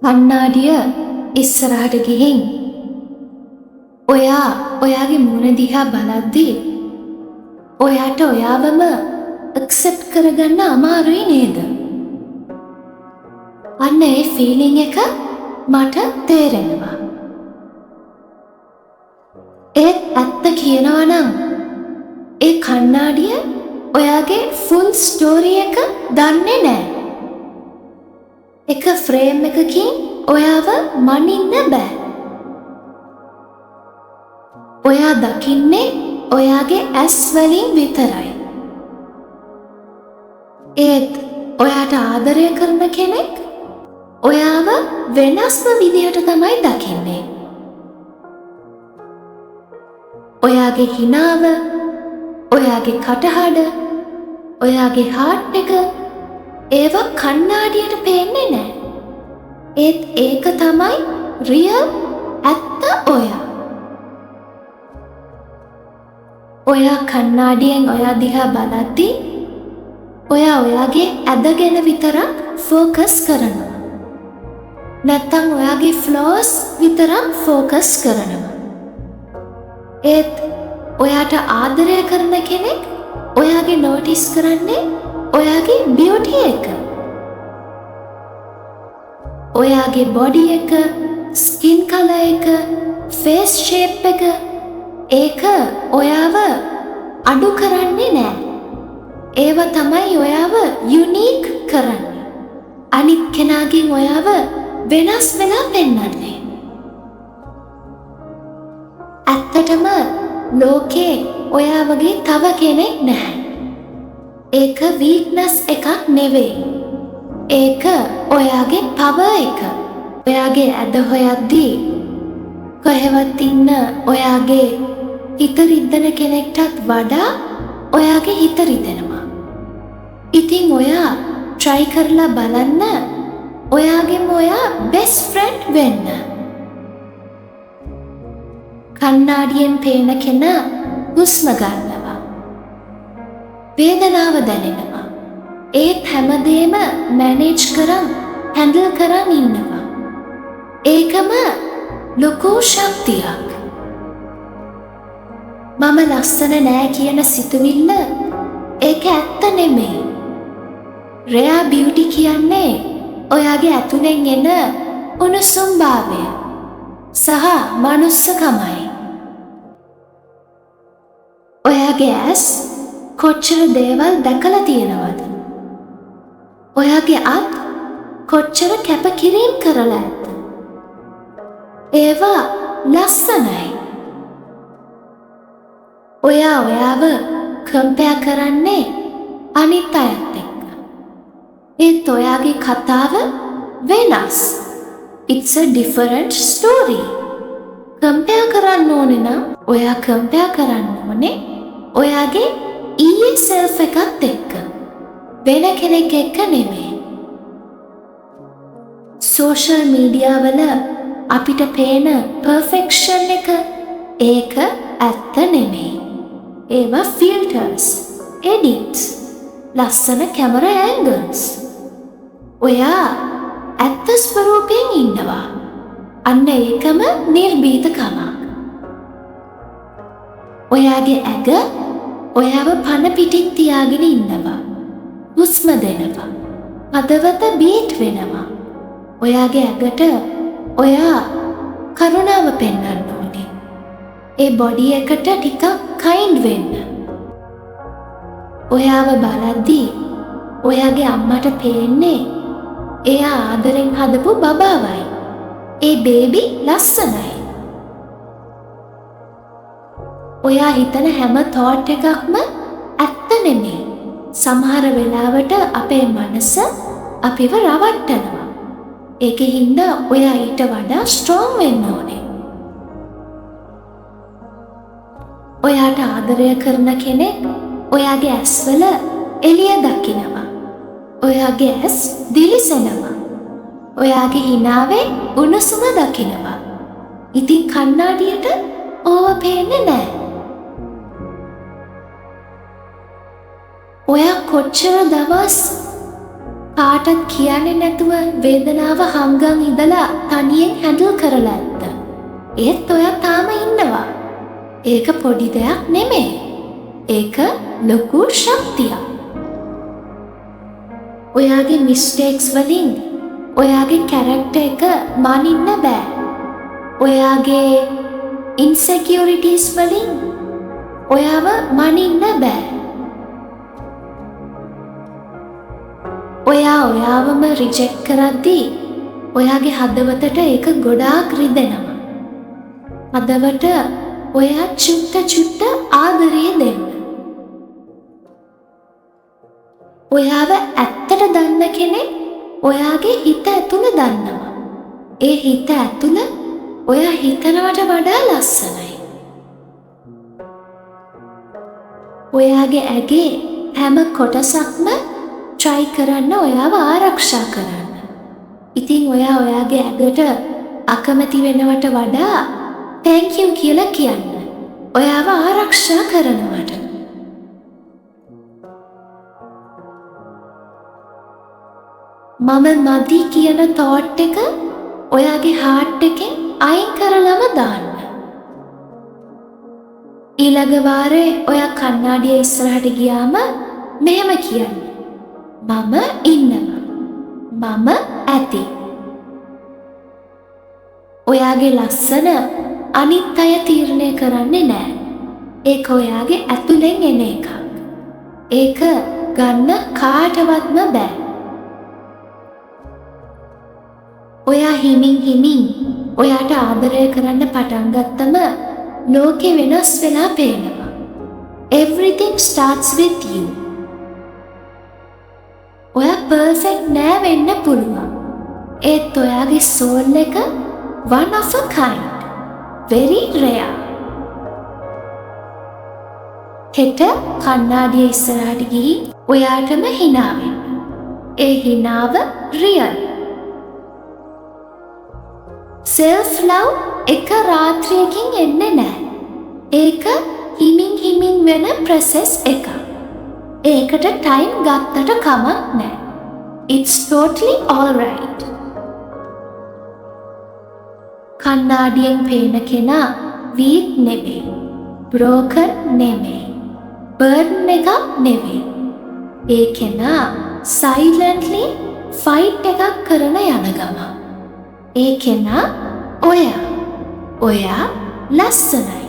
කන්නාඩිය ඉස්සරහට ගිහින් ඔයාගේ මූණ දිහා බලද්දී ඔයාට ඔයාවම ඇක්සෙප්ට් කරගන්න අමාරුයි නේද? අන්න ඒ ෆීලිං එක මට තේරෙනවා. ඒත් ඇත්ත කියනවා නම් ඒ කන්නාඩිය ඔයාගේ ෆුල් ස්ටෝරි එක දන්නේ නැහැ. එක ෆ්‍රේම් එකකින් ඔයාව මනින්න බෑ. ඔයා දකින්නේ ඔයාගේ ඇස් වලින් විතරයි. ඒත් ඔයාට ආදරය කරන කෙනෙක් ඔයාව වෙනස්ම විදිහට තමයි දකින්නේ. ඔයාගේ හිනාව, ඔයාගේ කටහඬ, ඔයාගේ හાર્ට් එක ඒවා කන්නාඩියට පේන්නේ නැහැ. ඒත් ඒක තමයි රියල් ඇත්ත ඔයා. ඔයා කන්නාඩියෙන් ඔයා දිහා බලද්දී ඔයා ඔයාගේ ඇදගෙන විතරක් ફોකස් කරනවා. නැත්තම් ඔයාගේ ෆ්ලෝස් විතරක් ફોකස් කරනවා. ඒත් ඔයාට ආදරය කරන කෙනෙක් ඔයාගේ නෝටිස් කරන්නේ ඔයාගේ බියුටි එක. ඔයාගේ බොඩි එක, ස්කින් කලර් එක, ෆේස් ෂේප් එක ඒක ඔයාව අඩු කරන්නේ නැහැ. ඒව තමයි ඔයාව යුනික් කරන්නේ. අනිත් කෙනාගෙන් ඔයාව වෙනස් වෙලා පෙන්වන්නේ. ඇත්තටම ලෝකේ ඔයා වගේ තව කෙනෙක් නැහැ. ඒක වීක්නස් එකක් නෙවෙයි. ඒක ඔයාගේ පවර් එක. ඔයාගේ ඇද හොයද්දී කොහෙවත් ඉන්න ඔයාගේ හිත රිද්දන කෙනෙක්ටත් වඩා ඔයාගේ හිත රිදෙනවා. ඉතින් ඔයා try කරලා බලන්න ඔයාගෙම ඔයා best friend වෙන්න. කන්නාඩියෙන් පේන කෙනා හුස්ම ගන්නවා. වේදනාව දැනෙනවා. ඒත් හැමදේම මැනේජ් කරන් හැන්ඩල් කරන් ඉන්නවා. ඒකම ලොකු ශක්තියක්. මම ලස්සන නෑ කියන සිතුවිල්ල ඒක ඇත්ත නෙමෙයි. රෙයා බියුටි කියන්නේ ඔයාගේ ඇතුලෙන් එන උණුසුම් භාවය සහ මනුස්සකමයි. ඔයාගේ ඇස් කොච්චර දේවල් දැකලා තියෙනවද? ඔයාගේ අත් කොච්චර කැපකිරීම් කරලා ඇද්ද? ඒවා ලස්සනයි. ඔයා ඔයාව කම්පෙයාර් කරන්නේ අනිත් අයත් එක්ක. ඒත් ඔයාගේ කතාව වෙනස්. It's a different story. Compare කරන්න ඕනේ නම් ඔයා කම්පෙයාර් කරන්න ඕනේ ඔයාගේ ඊයේ self එකත් එක්ක. වෙන කෙනෙක් එක්ක නෙමෙයි. සෝෂල් මීඩියා වල අපිට පේන perfection එක ඒක ඇත්ත නෙමෙයි. ඒවා filters, edits, ලස්සන camera angles. ඔයා ඇත්ත ස්වරූපයෙන් ඉන්නවා. අන්න ඒකම නිර්භීතකමක්. ඔයාගේ ඇඟ ඔයාව පන පිටින් තියාගෙන ඉන්නවා. හුස්ම දෙනවා. හදවත බීට් වෙනවා. ඔයාගේ ඇඟට ඔයා කරුණාව පෙන්වන්න ඕනේ. ඒ බොඩි එකට ටිකක් කයින්ඩ් වෙන්න. ඔයාව බලද්දී ඔයාගේ අම්මට පේන්නේ එයා ආදරෙන් හදපු බබාවයි. ඒ බේබි ලස්සනයි. ඔයා හිතන හැම thought එකක්ම ඇත්ත නෙමෙයි. සමහර වෙලාවට අපේ මනස අපිව රවට්ටනවා. ඒකෙන්ද ඔයා ඊට වඩා ස්ට්‍රෝං වෙන්න ඕනේ. ඔයාට ආදරය කරන කෙනෙක් ඔයාගේ ඇස්වල එළිය දකිනවා. ඔයාගේ ඇස් දිලිසෙනවා. ඔයාගේ හිනාවේ උණුසුම දකිනවා. ඉතින් කන්නාඩියට ඕව පේන්නේ නැහැ. ඔයා කොච්චර දවස් කාටත් කියන්නේ නැතුව වේදනාව හංගන් ඉඳලා තනියෙන් හැන්ඩල් කරලා ඇත්ත. ඒත් ඔයා තාම ඉන්නවා. ඒක පොඩි දෙයක් නෙමෙයි. ඒක ලොකු ශක්තියක්. ඔයාගේ මිස්ටේක්ස් වලින් ඔයාගේ කැරක්ටර් එක මනින්න බෑ. ඔයාගේ ඉන්සෙකියුරිටිස් වලින් ඔයාව මනින්න බෑ. ඔයා ඔයාවම රිජෙක්ට් කරද්දී ඔයාගේ හදවතට ඒක ගොඩාක් රිදෙනවා. හදවට ඔයා චුට්ට ආදරේ දෙන්න. ඔයාව ඇත්තට දන්න කෙනෙක් ඔයාගේ හිත ඇතුළ දන්නවා. ඒ හිත ඇතුළ ඔයා හිතනවට වඩා ලස්සනයි. ඔයාගේ ඇගේ හැම කොටසක්ම try කරන්න ඔයාව ආරක්ෂා කරන්න. ඉතින් ඔයා ඔයාගේ ඇගට අකමැති වෙනවට වඩා thank you කියලා කියන්න. ඔයාව ආරක්ෂා කරනවට. මම මදි කියන thought එක ඔයාගේ heart එකෙන් අයින් කරලම දාන්න. ඊළඟ වාරේ ඔයා කණ්ණාඩිය ඉස්සරහට ගියාම මෙහෙම කියන්න. මම ඉන්නවා. මම ඇති. ඔයාගේ ලස්සන අනිත් අය තීරණය කරන්නේ නෑ. ඒක ඔයාගේ ඇතුලෙන් එන එකක්. ඒක ගන්න කාටවත්ම බෑ. ඔයා හිමින් ඔයාට ආදරය කරන්න පටන් ගත්තම ලෝකෙ වෙනස් වෙලා පේනවා. Everything starts with you. ඔයා perfect නෑ වෙන්න පුළුවන්. ඒත් ඔයාගේ soul එක one of a kind. Very rare. හෙට කණ්ණාඩිය ඉස්සරහට ගිහින් ඔයාටම hina වෙන්න. ඒ hinaව real. self love එක රාත්‍රියකින් එන්නේ නෑ. ඒක හිමින් වෙන process එකක්. ඒකට time ගත්තට කමක් නෑ. It's totally alright. කණ්ණාඩියෙන් පේන කෙනා weak නෙවෙයි. broken නෙවෙයි. burden එකක් නෙවෙයි. ඒ කෙනා silently fight එකක් කරන යන ගම. ඒ කෙනා ඔයා. ඔයා ලස්සනයි.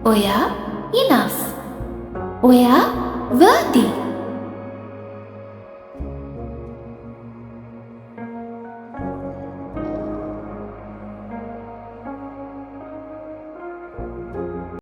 ඔයා enough. ඔයා worthy.